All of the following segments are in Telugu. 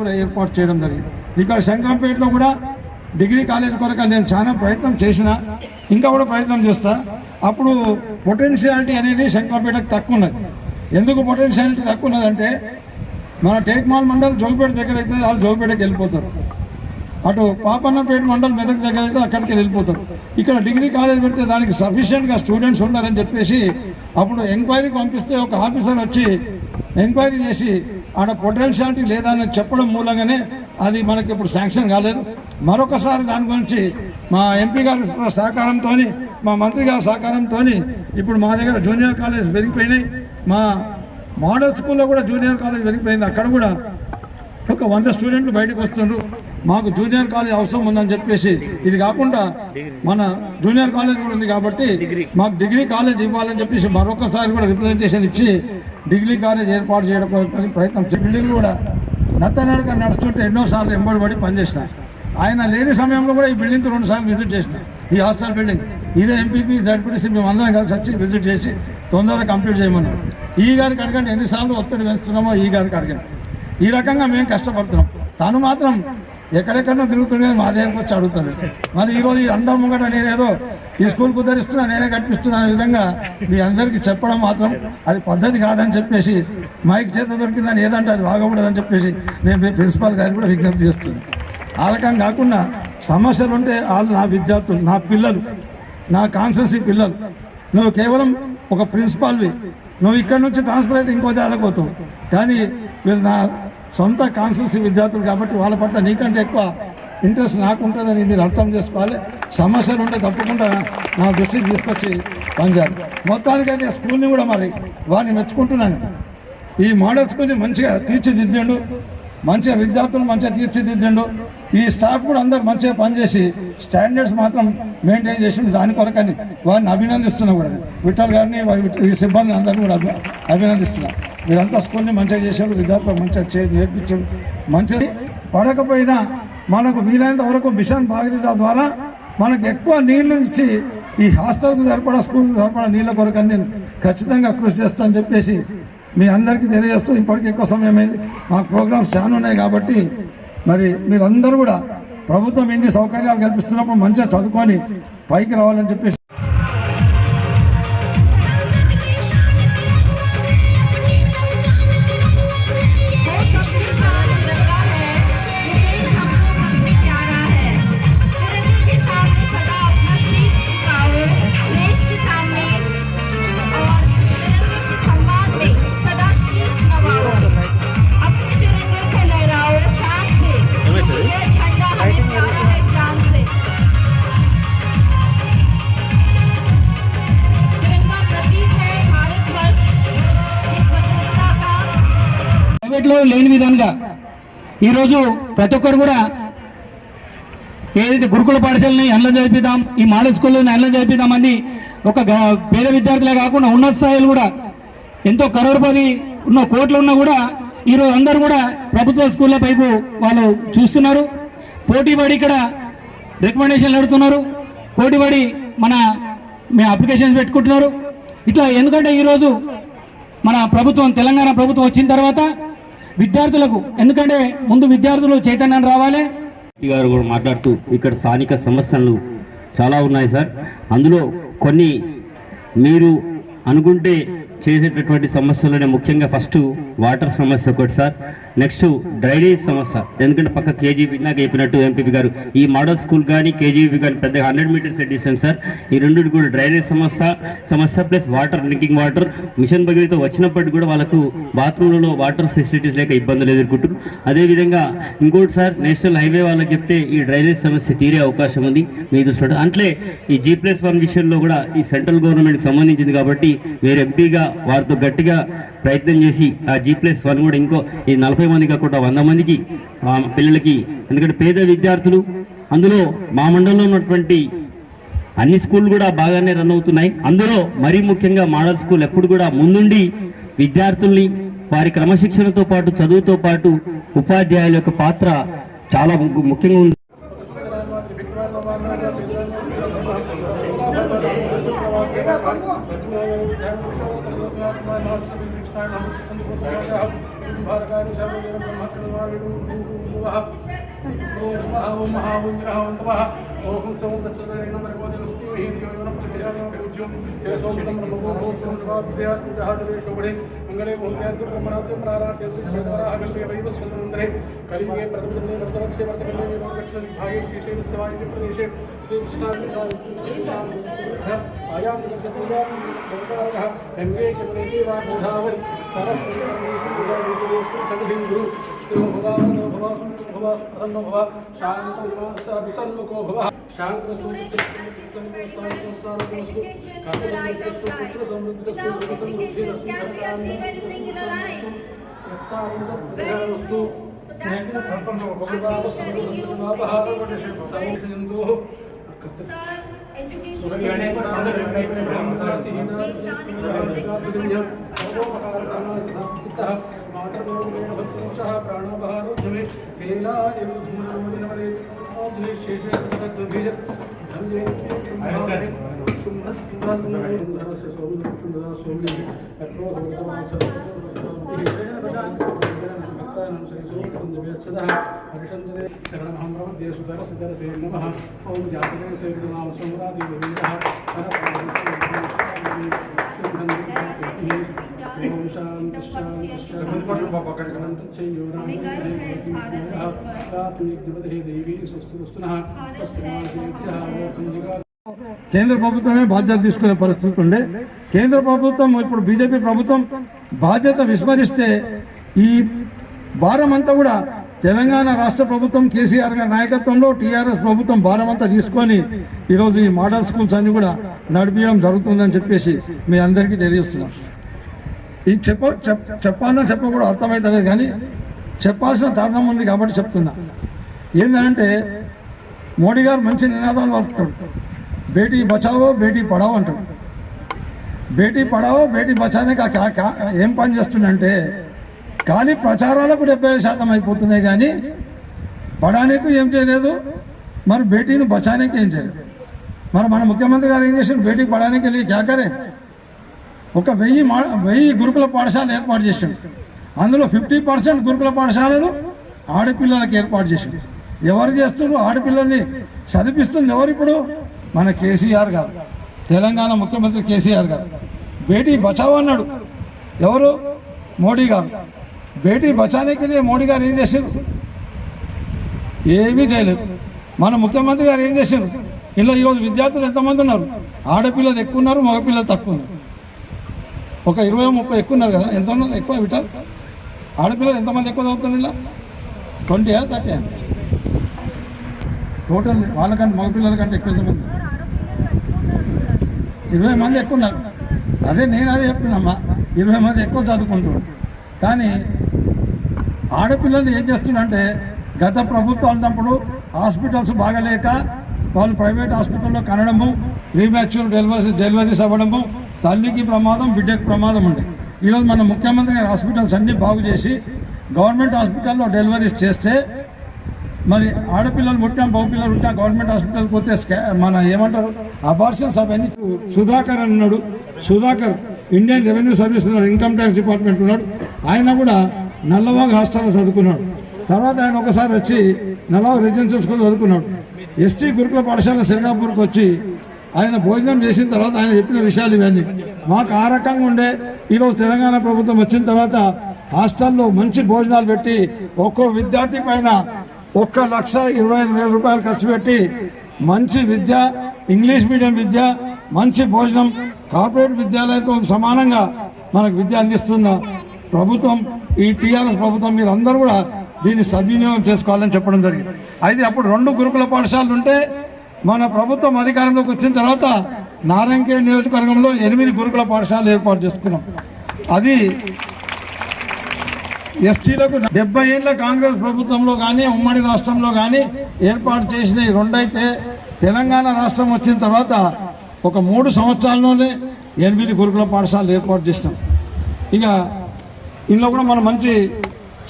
కూడా ఏర్పాటు చేయడం జరిగింది. ఇక్కడ శంకరంపేటలో కూడా డిగ్రీ కాలేజ్ కొరకు నేను చాలా ప్రయత్నం చేసిన, ఇంకా కూడా ప్రయత్నం చేస్తా. అప్పుడు పొటెన్షియాలిటీ అనేది శంకరంపేటకు తక్కువ ఉన్నది. ఎందుకు పొటెన్షియాలిటీ తక్కువ ఉన్నదంటే మన టేక్మాల్ మండల్ జోగిపేట దగ్గర అయితే వాళ్ళు జోగిపేటకి వెళ్ళిపోతారు, అటు పాపన్నపేట మండల్ మెదక్ దగ్గర అయితే అక్కడికి వెళ్ళిపోతారు. ఇక్కడ డిగ్రీ కాలేజ్ పెడితే దానికి సఫిషియెంట్గా స్టూడెంట్స్ ఉండాలని చెప్పేసి అప్పుడు ఎంక్వైరీకి పంపిస్తే ఒక ఆఫీసర్ వచ్చి ఎంక్వైరీ చేసి ఆడ పొటెన్షియాలిటీ లేదా అని చెప్పడం మూలంగానే అది మనకి ఇప్పుడు శాంక్షన్ కాలేదు. మరొకసారి దాని గురించి మా ఎంపీ గారి సహకారంతో, మా మంత్రి గారి సహకారంతో ఇప్పుడు మా దగ్గర జూనియర్ కాలేజ్ పెరిగిపోయినాయి. మా మోడల్ స్కూల్లో కూడా జూనియర్ కాలేజ్ పెరిగిపోయింది. అక్కడ కూడా ఒక 100 స్టూడెంట్లు బయటకు వస్తున్నారు. మాకు జూనియర్ కాలేజ్ అవసరం ఉందని చెప్పేసి, ఇది కాకుండా మన జూనియర్ కాలేజ్ కూడా ఉంది కాబట్టి మాకు డిగ్రీ కాలేజ్ ఇవ్వాలని చెప్పేసి మరొకసారి కూడా రిప్రజెంటేషన్ ఇచ్చి డిగ్రీ కాలేజ్ ఏర్పాటు చేయడం ప్రయత్నం. బిల్డింగ్ కూడా నత్తనడక నడుస్తుంటే ఎన్నోసార్లు ఎంబడి పనిచేసిన, ఆయన లేని సమయంలో కూడా ఈ బిల్డింగ్కి 2 సార్లు విజిట్ చేసిన. ఈ హాస్టల్ బిల్డింగ్ ఇదే ఎంపీపీ జడ్పీటీసీ మేము అందరం కలిసి వచ్చి విజిట్ చేసి తొందరగా కంప్లీట్ చేయమన్నాం. ఈ గారికి అడగండి ఎన్నిసార్లు ఒత్తిడి వేస్తున్నామో ఈ గారికి అడగండి. ఈ రకంగా మేము కష్టపడుతున్నాం. తను మాత్రం ఎక్కడెక్కడో తిరుగుతుండే మా దగ్గరకు వచ్చి అడుగుతాడు. మరి ఈరోజు అందం ముంగట నేనేదో ఈ స్కూల్ కుదరిస్తున్నా, నేనే కట్టిస్తున్నా అనే విధంగా మీ అందరికీ చెప్పడం మాత్రం అది పద్ధతి కాదని చెప్పేసి, మైక్ చేత దొరికిందని ఏదంటే అది బాగకూడదని చెప్పేసి నేను ప్రిన్సిపాల్ గారికి కూడా విజ్ఞప్తి చేస్తున్నాను. ఆ రకంగా కాకుండా సమస్యలు ఉంటే వాళ్ళు నా విద్యార్థులు, నా పిల్లలు, నా కాన్స్టిట్యున్సీ పిల్లలు. నువ్వు కేవలం ఒక ప్రిన్సిపాల్వి, నువ్వు ఇక్కడ నుంచి ట్రాన్స్ఫర్ అయితే ఇంకో జాలకు పోతావు, కానీ వీళ్ళు నా సొంత కాన్స్టిట్యున్సీ విద్యార్థులు కాబట్టి వాళ్ళ పట్ల నీకంటే ఎక్కువ ఇంట్రెస్ట్ నాకు ఉంటుందని మీరు అర్థం చేసుకోవాలి. సమస్యలు ఉంటే తప్పకుండా నా దృష్టికి తీసుకొచ్చి పనిచేయాలి. మొత్తానికైతే స్కూల్ని కూడా మరి వారిని మెచ్చుకుంటున్నాను. ఈ మోడల్ స్కూల్ని మంచిగా తీర్చిదిద్దాడు, మంచిగా విద్యార్థులు మంచిగా తీర్చిదిద్దాడు. ఈ స్టాఫ్ కూడా అందరూ మంచిగా పనిచేసి స్టాండర్డ్స్ మాత్రం మెయింటైన్ చేసి దాని కొరకని వారిని అభినందిస్తున్నా కూడా. విఠల్ గారిని ఈ సిబ్బంది అందరినీ కూడా అభినందిస్తున్నా. మీరంతా స్కూల్ని మంచిగా చేశారు, విద్యార్థులు మంచిగా నేర్పించారు. మంచిది పడకపోయినా మనకు వీలైనంత వరకు మిషన్ భాగీరథ ద్వారా మనకు ఎక్కువ నీళ్లు ఇచ్చి ఈ హాస్టల్కు సరిపడా స్కూల్కి సరిపడా నీళ్ళ కొరకని నేను ఖచ్చితంగా కృషి చేస్తానని చెప్పేసి మీ అందరికీ తెలియజేస్తూ, ఇప్పటికి ఎక్కువ సమయం అయింది, మాకు ప్రోగ్రామ్స్ చాలా ఉన్నాయి కాబట్టి మరి మీరందరూ కూడా ప్రభుత్వం ఎన్ని సౌకర్యాలు కల్పిస్తున్నప్పుడు మంచిగా చదువుకొని పైకి రావాలని చెప్పేసి లేని విధంగా ఈరోజు ప్రతి ఒక్కరు కూడా ఏదైతే గురుకుల పాఠశాలని అన్నం చదిపిద్దాం, ఈ మోడల్ స్కూల్ని అన్నం చదిపిద్దామని ఒక పేద విద్యార్థులే కాకుండా ఉన్నత స్థాయిలు కూడా ఎంతో కరోడ్పతి ఉన్న కోట్లు ఉన్నా కూడా ఈరోజు అందరూ కూడా ప్రభుత్వ స్కూళ్ళ వైపు వాళ్ళు చూస్తున్నారు. పోటీపడి ఇక్కడ రికమెండేషన్లు అడుగుతున్నారు, పోటీపడి మేము అప్లికేషన్స్ పెట్టుకుంటున్నారు. ఇట్లా ఎందుకంటే ఈరోజు మన ప్రభుత్వం, తెలంగాణ ప్రభుత్వం వచ్చిన తర్వాత విద్యార్థులకు, ఎందుకంటే ముందు విద్యార్థులు చైతన్యం రావాలి. గారు కూడా మాట్లాడుతూ ఇక్కడ స్థానిక సమస్యలు చాలా ఉన్నాయి సార్. అందులో కొన్ని మీరు అనుకుంటే చేసేటటువంటి సమస్యలనే ముఖ్యంగా ఫస్ట్ వాటర్ సమస్య ఒకటి సార్, నెక్స్ట్ డ్రైనేజ్ సమస్య. ఎందుకంటే పక్క కేజీబీ నాకు చెప్పినట్టు ఎంపీపీ గారు ఈ మోడల్ స్కూల్ కానీ కేజీబీ కానీ పెద్దగా 100 మీటర్స్ డిస్టెన్స్ సార్. ఈ రెండింటి కూడా డ్రైనేజ్ సమస్య plus water, drinking water mission Bhagiratha వచ్చినప్పటికీ కూడా వాళ్ళకు బాత్రూంలలో వాటర్ ఫెసిలిటీస్ లేక ఇబ్బందులు ఎదుర్కొంటారు. అదేవిధంగా ఇంకోటి సార్, నేషనల్ హైవే వాళ్ళకి చెప్తే ఈ డ్రైనేజ్ సమస్య తీరే అవకాశం ఉంది మీ దృష్టి. అంటే ఈ G+1 విషయంలో కూడా ఈ సెంట్రల్ గవర్నమెంట్కి సంబంధించింది కాబట్టి మీరు ఎంపీగా వారితో గట్టిగా ప్రయత్నం చేసి ఆ G+1 కూడా ఇంకో ఈ 40 మంది కాకుండా 100 మందికి పిల్లలకి, ఎందుకంటే పేద విద్యార్థులు, అందులో మా మండలంలో ఉన్నటువంటి అన్ని స్కూళ్ళు కూడా బాగానే రన్ అవుతున్నాయి. అందులో మరీ ముఖ్యంగా మోడల్ స్కూల్ ఎప్పుడు కూడా ముందుండి విద్యార్థుల్ని వారి క్రమశిక్షణతో పాటు చదువుతో పాటు ఉపాధ్యాయుల యొక్క పాత్ర చాలా ముఖ్యంగా ఉంది. मंगले ब्रह्मणाथ प्राराध्य श्रीधरागस्य वैवस्वतंत्रे कलिगे प्रसन्ने वर्तवक्षे वर्तकले दक्षिण भागे श्रीशैल सवाय प्रदेशे श्री कृष्णाय आयाम चतुर्या सरकारः गंगे कमलेशे वा गोदावरी सरस्वती परमेश्वरी सगहिंदु स्त्रो भवानो भवासुं भवासु प्रसन्नो भव शांतो विमानसा विसन्मुखो भव शांतो स्तुतिस्तुतिस्तुतिस्तुतिस्तुतिस्तु कामसंयुक्तस्तु पुत्र समृद्धस्तु पुत्रसमृद्धिरस्तु यत्तावस्तु కేంద్ర ప్రభుత్వమే బాధ్యత తీసుకునే పరిస్థితి ఉండే కేంద్ర ప్రభుత్వం ఇప్పుడు బీజేపీ ప్రభుత్వం బాధ్యత విస్మరిస్తే ఈ భారం అంతా కూడా తెలంగాణ రాష్ట్ర ప్రభుత్వం కేసీఆర్ గారి నాయకత్వంలో టీఆర్ఎస్ ప్రభుత్వం భారం అంతా తీసుకొని ఈరోజు ఈ మోడల్ స్కూల్స్ అన్ని కూడా నడిపించడం జరుగుతుందని చెప్పేసి మీ అందరికీ తెలియజేస్తున్నాం. ఇది చెప్పాలన్నా చెప్పకూడదు అర్థమవుతలేదు, కానీ చెప్పాల్సిన తరుణం ఉంది కాబట్టి చెప్తున్నా. ఏంటంటే మోడీ గారు మంచి నినాదాలు పలుకుతాడు. బేటీ బచావో బేటీ పడావో అంటాడు. బేటీ పడావో బేటీ బచానే ఏం పని చేస్తుందంటే ఖాళీ ప్రచారాలకు 70% అయిపోతున్నాయి, కానీ పడానికి ఏం చేయలేదు, మరి బేటీని బచానికి ఏం చేయలేదు. మరి మన ముఖ్యమంత్రి గారు ఏం చేశారు? బేటీ పడానికి వెళ్ళి క్యాకరే ఒక 1000 గురుకుల పాఠశాలలు ఏర్పాటు చేశాడు. అందులో 50% గురుకుల పాఠశాలలు ఆడపిల్లలకు ఏర్పాటు చేశాడు. ఎవరు చేస్తున్నారు? ఆడపిల్లల్ని చదివిస్తుంది ఎవరు? ఇప్పుడు మన కేసీఆర్ గారు, తెలంగాణ ముఖ్యమంత్రి కేసీఆర్ గారు. బేటీ బచావో అన్నాడు ఎవరు? మోడీ గారు. బేటీ బచానేకి మోడీ గారు ఏం చేశారు? ఏమీ చేయలేదు. మన ముఖ్యమంత్రి గారు ఏం చేశారు? ఇలా ఈరోజు విద్యార్థులు ఎంతమంది ఉన్నారు? ఆడపిల్లలు ఎక్కువ ఉన్నారు, మగపిల్లలు తక్కువ ఉన్నారు. ఒక 20-30 ఎక్కువ ఉన్నారు కదా. ఎంత ఉన్నారు ఎక్కువ విటారు? ఆడపిల్లలు ఎంతమంది ఎక్కువ చదువుతున్నారు? ఇలా 20 30 టోటల్ వాళ్ళకంటే మగపిల్లల కంటే ఎక్కువ ఎంతమంది? 20 మంది ఎక్కువ ఉన్నారు. అదే నేను అదే చెప్తున్నామ్మా, 20 మంది ఎక్కువ చదువుకుంటున్నారు. కానీ ఆడపిల్లలు ఏం చేస్తున్నారంటే గత ప్రభుత్వం ఉన్నప్పుడు హాస్పిటల్స్ బాగలేక వాళ్ళు ప్రైవేట్ హాస్పిటల్లో కనడము, ప్రీమాచ్యూర్ డెలివరీస్ అవ్వడము, తల్లికి ప్రమాదం, బిడ్డకి ప్రమాదం ఉండే. ఈరోజు మన ముఖ్యమంత్రి గారి హాస్పిటల్స్ అన్నీ బాగు చేసి గవర్నమెంట్ హాస్పిటల్లో డెలివరీస్ చేస్తే మరి ఆడపిల్లలు పుట్టినా మగపిల్లలు ఉంటా గవర్నమెంట్ హాస్పిటల్కి పోతే మన ఏమంటారు అబార్షన్స్ అవన్నీ. సుధాకర్ అన్నాడు, సుధాకర్ ఇండియన్ రెవెన్యూ సర్వీస్ ఉన్నాడు, ఇన్కమ్ ట్యాక్స్ డిపార్ట్మెంట్ ఉన్నాడు. ఆయన కూడా నల్లవాగ్ హాస్టల్లో చదువుకున్నాడు. తర్వాత ఆయన ఒకసారి వచ్చి నల్లవాగ్ రెసిడెన్షియల్ స్కూల్ చదువుకున్నాడు. ఎస్టీ గురుకుల పాఠశాల శ్రీకాపూర్కి వచ్చి ఆయన భోజనం చేసిన తర్వాత ఆయన చెప్పిన విషయాలు ఇవన్నీ మాకు ఆ రకంగా ఉండే. ఈరోజు తెలంగాణ ప్రభుత్వం వచ్చిన తర్వాత హాస్టల్లో మంచి భోజనాలు పెట్టి ఒక్కో విద్యార్థి పైన 1,25,000 రూపాయలు ఖర్చు పెట్టి మంచి విద్య, ఇంగ్లీష్ మీడియం విద్య, మంచి భోజనం, కార్పొరేట్ విద్యాలయంతో సమానంగా మనకు విద్య అందిస్తున్న ప్రభుత్వం ఈ టీఆర్ఎస్ ప్రభుత్వం. మీరు అందరూ కూడా దీన్ని సద్వినియోగం చేసుకోవాలని చెప్పడం జరిగింది. అయితే అప్పుడు 2 గురుకుల పాఠశాలలు ఉంటే మన ప్రభుత్వం అధికారంలోకి వచ్చిన తర్వాత నారాయణఖేడ్ నియోజకవర్గంలో 8 గురుకుల పాఠశాలలు ఏర్పాటు చేసుకున్నాం. అది ఎస్టీలకు 70 ఏళ్ళ కాంగ్రెస్ ప్రభుత్వంలో కానీ ఉమ్మడి రాష్ట్రంలో కానీ ఏర్పాటు చేసిన 2 అయితే తెలంగాణ రాష్ట్రం వచ్చిన తర్వాత ఒక 3 సంవత్సరాల్లోనే 8 గురుకుల పాఠశాలలు ఏర్పాటు చేస్తాం. ఇక ఇందులో కూడా మనం మంచి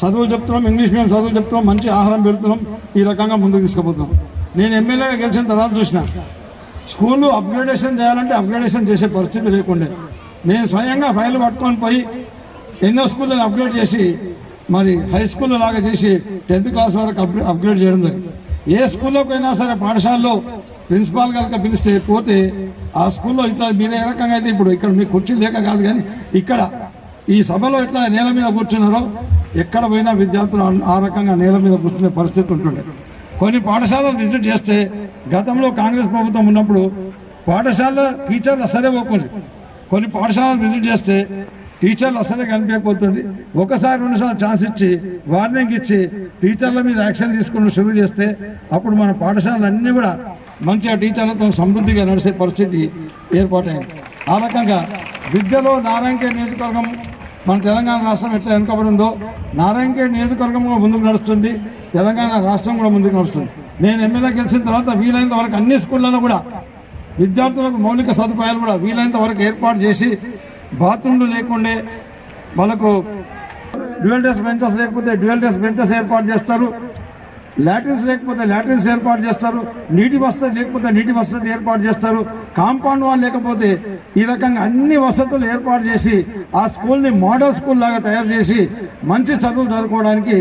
చదువులు చెప్తున్నాం, ఇంగ్లీష్ మీడియం చదువులు చెప్తున్నాం, మంచి ఆహారం పెడుతున్నాం. ఈ రకంగా ముందుకు తీసుకుపోతున్నాం. నేను ఎమ్మెల్యేగా గెలిచిన తర్వాత చూసిన స్కూళ్ళు అప్గ్రేడేషన్ చేయాలంటే అప్గ్రేడేషన్ చేసే పరిస్థితి లేకుండే. నేను స్వయంగా ఫైల్ పట్టుకొని పోయి ఎన్నో స్కూళ్ళని అప్గ్రేడ్ చేసి మరి హై స్కూల్ లాగా చేసి 10th క్లాస్ వరకు అప్గ్రేడ్ చేయడం జరిగింది. ఏ స్కూల్లోకి అయినా సరే పాఠశాలలో ప్రిన్సిపాల్ కనుక పిలిస్తే పోతే ఆ స్కూల్లో ఇట్లా మీరు ఏ రకంగా అయితే ఇప్పుడు ఇక్కడ మీ కుర్చీ లేక కాదు కానీ ఇక్కడ ఈ సభలో ఇట్లా నేల మీద కూర్చున్నారో ఎక్కడ పోయినా విద్యార్థులు ఆ రకంగా నేల మీద కూర్చునే పరిస్థితి ఉంటుండే. కొన్ని పాఠశాలలు విజిట్ చేస్తే గతంలో కాంగ్రెస్ ప్రభుత్వం ఉన్నప్పుడు పాఠశాల టీచర్లు అసలే పోకుండా కొన్ని పాఠశాలలు విజిట్ చేస్తే టీచర్లు అసలే కనిపించకపోతుంది. ఒకసారి 2 సార్లు ఛాన్స్ ఇచ్చి వార్నింగ్ ఇచ్చి టీచర్ల మీద యాక్షన్ తీసుకుని షురూ చేస్తే అప్పుడు మన పాఠశాలన్నీ కూడా మంచిగా టీచర్లతో సమృద్ధిగా నడిచే పరిస్థితి ఏర్పాటైంది. ఆ రకంగా విద్యలో నారాయణఖేడ్ నియోజకవర్గం మన తెలంగాణ రాష్ట్రం ఎట్లా వెనుకబడి ఉందో నారాయణఖేడ్ నియోజకవర్గం కూడా ముందుకు నడుస్తుంది, తెలంగాణ రాష్ట్రం కూడా ముందుకు నడుస్తుంది. నేను ఎమ్మెల్యే గెలిచిన తర్వాత వీలైనంత వరకు అన్ని స్కూళ్ళలో కూడా విద్యార్థులకు మౌలిక సదుపాయాలు కూడా వీలైనంత వరకు ఏర్పాటు చేసి బాత్రూమ్లు లేకుండే వాళ్ళకు డ్యూయల్ డెస్క్ బెంచెస్ లేకపోతే డ్యూయల్ డెస్క్ బెంచెస్ ఏర్పాటు చేస్తారు, లాట్రిన్స్ లేకపోతే లాట్రిన్స్ ఏర్పాటు చేస్తారు, నీటి వసతి లేకపోతే నీటి వసతి ఏర్పాటు చేస్తారు, కాంపౌండ్ వాల్ లేకపోతే ఈ రకంగా అన్ని వసతులు ఏర్పాటు చేసి ఆ స్కూల్ని మోడల్ స్కూల్ లాగా తయారు చేసి మంచి చదువులు చదువుకోవడానికి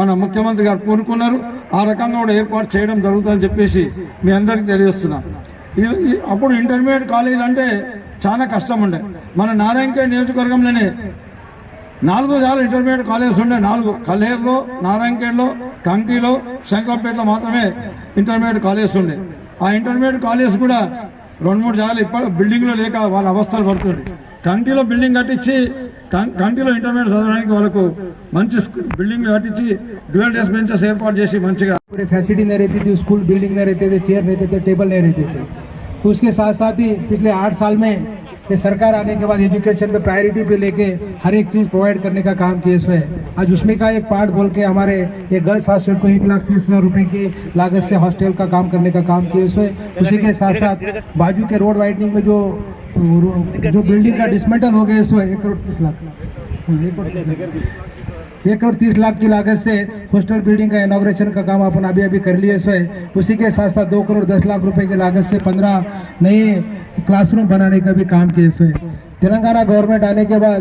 మన ముఖ్యమంత్రి గారు కోరుకున్నారు. ఆ రకంగా కూడా ఏర్పాటు చేయడం జరుగుతుందని చెప్పేసి మీ అందరికీ తెలియజేస్తున్నాం. అప్పుడు ఇంటర్మీడియట్ కాలేజీలు అంటే చాలా కష్టం ఉండే. మన నారాయణఖేడ్ నియోజకవర్గంలోనే 4 ఇంటర్మీడియట్ కాలేజెస్ ఉండే. 4 కల్హేర్లో, నారాయణఖేడ్లో, కంకిలో, శంకర్పేటలో మాత్రమే ఇంటర్మీడియట్ కాలేజెస్ ఉండే. ఆ ఇంటర్మీడియట్ కాలేజ్ కూడా 2-3 జాగాలు ఇప్పుడు బిల్డింగ్లో లేక వాళ్ళ అవస్థలు పడుతుంది. కంకిలో బిల్డింగ్ కట్టించి కంకిలో ఇంటర్మీడియట్ చదవడానికి వాళ్ళకు మంచి బిల్డింగ్ కట్టించి డ్యూయల్ డెస్క్ బెంచెస్ ఏర్పాటు చేసి మంచిగా फैसिलिटी नहीं रहती थी, स्कूल बिल्डिंग नहीं रहते थे, चेयर रहते थे, टेबल नहीं रहते थे. तो उसके साथ साथ ही पिछले 8 साल में ये सरकार आने के बाद एजुकेशन पे प्रायोरिटी पे लेके हर एक चीज़ प्रोवाइड करने का काम किए हुए आज उसमें का एक पार्ट बोल के हमारे ये गर्ल्स हॉस्टल को 1,30,000 रुपए की लागत से हॉस्टल का काम करने का काम किए हुए. उसी के साथ साथ बाजू के रोड वाइडनिंग में जो बिल्डिंग का डिसमेंटल हो गया इसमें 1,30,00,000 की लागत से हॉस्टल बिल्डिंग का इनॉग्रेशन का काम अपन अभी कर लिए सो है. उसी के साथ साथ 2,10,00,000 रुपए की लागत से 15 नए क्लासरूम बनाने का भी काम किए सो है. तेलंगाना गवर्नमेंट आने के बाद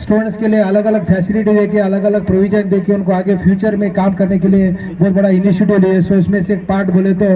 स्टूडेंट्स के लिए अलग अलग फैसिलिटी देके अलग अलग प्रोविजन देके उनको आगे फ्यूचर में काम करने के लिए बहुत बड़ा इनिशिएटिव लिए. सो इसमें से एक पार्ट बोले तो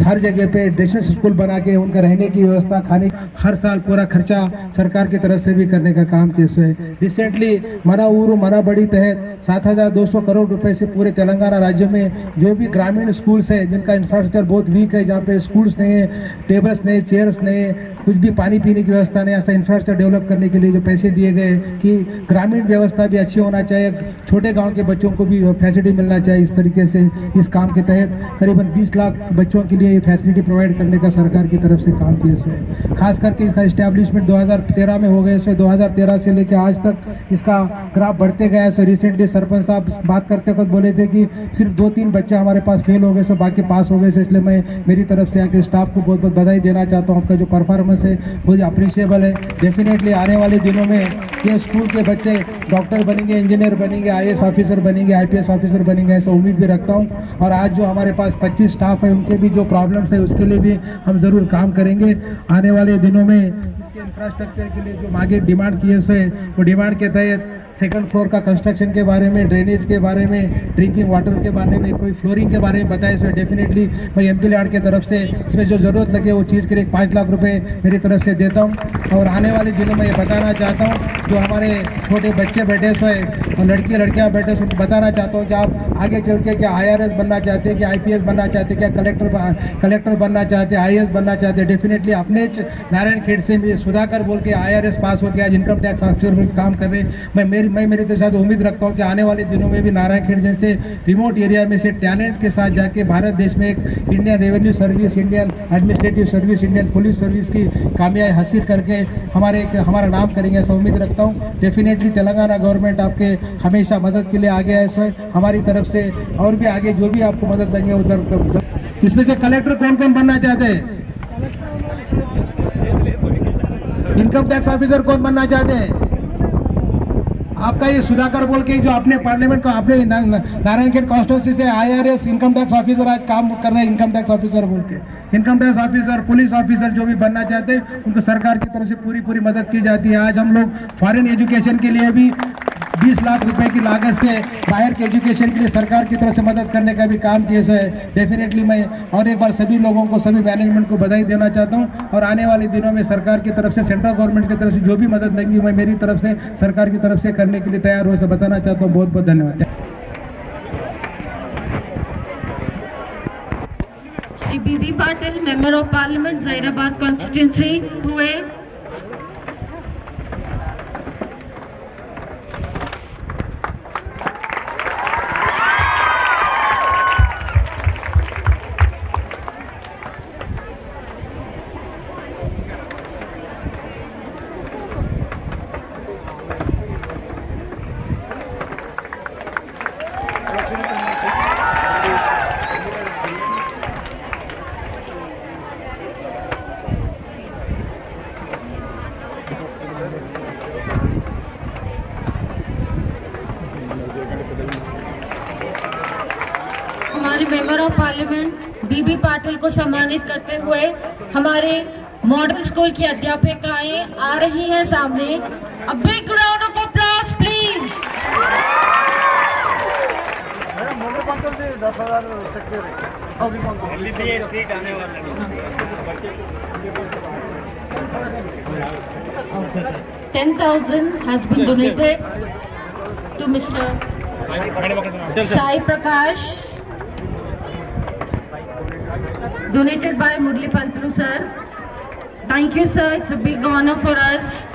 हर जगह पे ड्रेसेस स्कूल बना के उनका रहने की व्यवस्था, खाने हर साल पूरा खर्चा सरकार की तरफ से भी करने का काम किए हुए. रिसेंटली मना ऊरू मना बड़ी तहत 7,200 करोड़ रुपए से पूरे तेलंगाना राज्य में जो भी ग्रामीण स्कूल्स है जिनका इंफ्रास्ट्रक्चर बहुत वीक है, जहाँ पे स्कूल्स नहीं है, टेबल्स नहीं, चेयर्स नहीं, कुछ भी पानी पीने की व्यवस्था नहीं, ऐसा इंफ्रास्ट्रक्चर डेवलप करने के लिए जो पैसे दिए गए कि ग्रामीण व्यवस्था भी अच्छी होना चाहिए, छोटे गांव के बच्चों को भी फैसिलिटी मिलना चाहिए. इस तरीके से इस काम के तहत करीबन 20 लाख बच्चों के लिए ये फैसिलिटी प्रोवाइड करने का सरकार की तरफ से काम किया है. खास करके इसका इस्टेब्लिशमेंट 2013 में हो गए. सो 2013 से लेकर आज तक इसका ग्राफ बढ़ते गया. सो रिसेंटली सरपंच साहब बात करते वक्त बोले थे कि सिर्फ 2-3 बच्चे हमारे पास फेल हो गए, सो बाकी पास हो गए. सो इसलिए मैं मेरी तरफ से आके स्टाफ को बहुत बहुत बधाई देना चाहता हूँ. आपका जो परफॉर्मेंस है बहुत अप्रिशिएबल है. डेफिनेटली आने वाले दिनों में ये स्कूल के बच्चे डॉक्टर बनेंगे, इंजीनियर बनेंगे, IAS ऑफिसर बनेंगे, IPS ऑफिसर बनेंगे, ऐसा उम्मीद भी रखता हूँ. और आज जो हमारे पास 25 स्टाफ है उनके भी जो प्रॉब्लम्स है उसके लिए भी हम ज़रूर काम करेंगे. आने वाले दिनों में इसके इंफ्रास्ट्रक्चर के लिए जो आगे डिमांड किए हुए वो डिमांड के तहत 2nd फ्लोर का कंस्ट्रक्शन के बारे में, ड्रेनेज के बारे में, ड्रिंकिंग वाटर के बारे में, कोई फ्लोरिंग के बारे में बताए. इसमें डेफिनेटली मैं MP लाड के तरफ से इसमें जो ज़रूरत लगे वो चीज़ के लिए 5 लाख रुपए मेरी तरफ से देता हूँ. और आने वाले दिनों में ये बताना चाहता हूँ जो हमारे छोटे बच्चे बैठे हुए और लड़कियाँ बैठे हुए उनको बताना चाहता हूँ कि आप आगे चल के क्या IRS बनना चाहते हैं, क्या IPS बनना चाहते हैं, क्या कलेक्टर बनना चाहते हैं, IAS बनना चाहते हैं. डेफिनेटली अपने नारायणखेड़ से सुधाकर बोल के IRS पास हो गया, आज इनकम टैक्स ऑफिसर काम कर रहे. मैं मेरे साथ उम्मीद रखता हूँ कि आने वाले दिनों में भी नारायणखेड़ जैसे रिमोट एरिया में से टैलेंट के साथ जाके भारत देश में एक Indian revenue service, Indian administrative service, Indian police service की कामयाबी हासिल करके हमारा नाम करेंगे, ऐसा उम्मीद रखता हूँ. डेफिनेटली तेलंगाना गवर्नमेंट आपके हमेशा मदद के लिए आगे है. सो हमारी तरफ से और भी आगे जो भी आपको मदद देंगे वो जरूर. इसमें से कलेक्टर कौन कौन बनना चाहते हैं? इनकम टैक्स ऑफिसर कौन बनना चाहते हैं? आपका ये सुधाकर बोल के जो अपने पार्लियामेंट को अपने नारायणखेड़ कॉन्स्टिट्यूंसी से IRS इनकम टैक्स ऑफिसर आज काम कर रहे हैं. इनकम टैक्स ऑफिसर बोल के income tax officer, police officer जो भी बनना चाहते हैं उनको सरकार की तरफ से पूरी मदद की जाती है. आज हम लोग फॉरेन एजुकेशन के लिए भी 20 लाख रुपए की लागत से बाहर के एजुकेशन के लिए सरकार की तरफ से मदद करने का भी काम किए है। डेफिनेटली मैं और एक बार सभी लोगों को, सभी मैनेजमेंट को बधाई देना चाहता हूँ और आने वाले दिनों में सरकार की तरफ से, सेंट्रल गवर्नमेंट की तरफ से जो भी मदद लेंगी मैं मेरी तरफ से, सरकार की तरफ से करने के लिए तैयार हूँ, इसे बताना चाहता हूँ। बहुत बहुत धन्यवाद। Shri B B Patil, member of parliament Zahirabad constituency हुए। हमारे member of parliament B B Patil को सम्मानित करते हुए हमारे मॉडल स्कूल की अध्यापिकाएं आ रही हैं सामने। A big round of applause please. $10,000 has been donated to Mr. Sai Prakash, donated by Murli Pantlu sir. Thank you sir, it's a big honor for us.